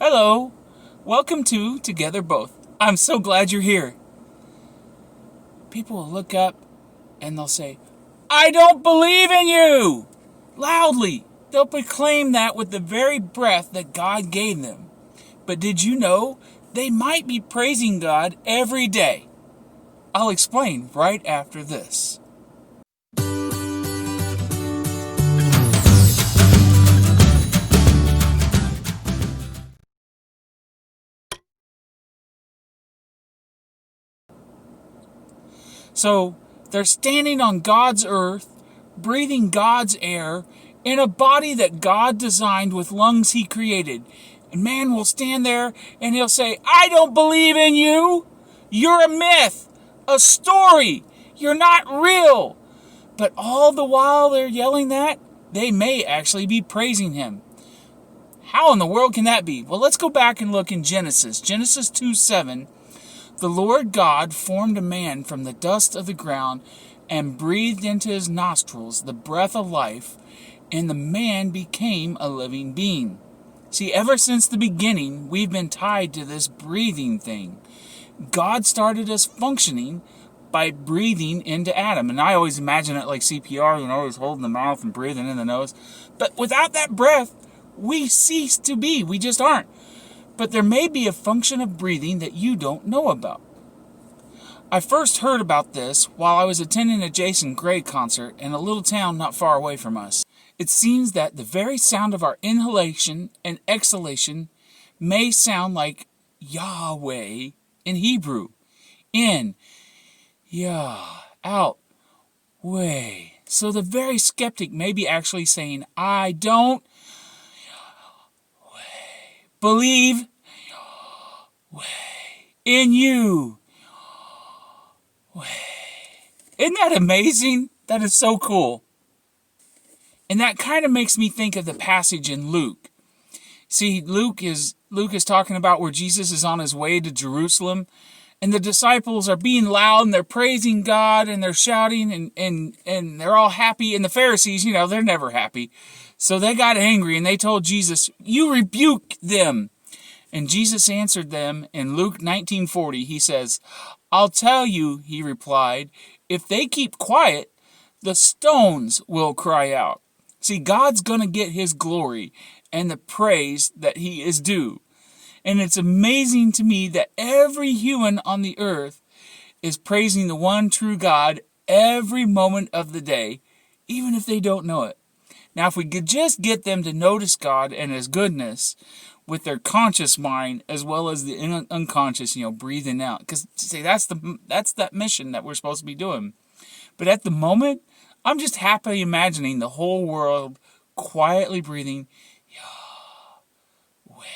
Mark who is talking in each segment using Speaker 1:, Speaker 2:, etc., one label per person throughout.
Speaker 1: Hello. Welcome to Together Both. I'm so glad you're here. People will look up and they'll say, I don't believe in you! Loudly. They'll proclaim that with the very breath that God gave them. But did you know they might be praising God every day? I'll explain right after this. So, they're standing on God's earth, breathing God's air, in a body that God designed with lungs He created. And man will stand there and he'll say, I don't believe in you. You're a myth, a story. You're not real. But all the while they're yelling that, they may actually be praising Him. How in the world can that be? Well, let's go back and look in Genesis. Genesis 2:7. The Lord God formed a man from the dust of the ground and breathed into his nostrils the breath of life, and the man became a living being. See, ever since the beginning, we've been tied to this breathing thing. God started us functioning by breathing into Adam. And I always imagine it like CPR, always holding the mouth and breathing in the nose. But without that breath, we cease to be. We just aren't. But there may be a function of breathing that you don't know about. I first heard about this while I was attending a Jason Gray concert in a little town not far away from us. It seems that the very sound of our inhalation and exhalation may sound like Yahweh in Hebrew. In, Yah, out, way. So the very skeptic may be actually saying, I don't believe in you. Isn't that amazing? That is so cool. And that kind of makes me think of the passage in Luke. See, Luke is talking about where Jesus is on his way to Jerusalem, and the disciples are being loud and they're praising God and they're shouting and they're all happy. And the Pharisees, they're never happy. So they got angry and they told Jesus, you rebuke them. And Jesus answered them in Luke 19:40. He says, I'll tell you, he replied, if they keep quiet, the stones will cry out. See, God's going to get His glory and the praise that He is due. And it's amazing to me that every human on the earth is praising the one true God every moment of the day, even if they don't know it. Now, if we could just get them to notice God and His goodness with their conscious mind as well as the unconscious, breathing out. Because, see, that's that mission that we're supposed to be doing. But at the moment, I'm just happily imagining the whole world quietly breathing, Yahweh,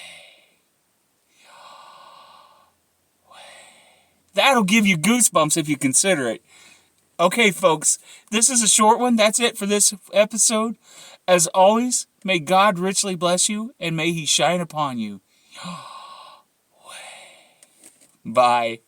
Speaker 1: Yahweh. That'll give you goosebumps if you consider it. Okay, folks, this is a short one. That's it for this episode. As always, may God richly bless you, and may He shine upon you. Bye.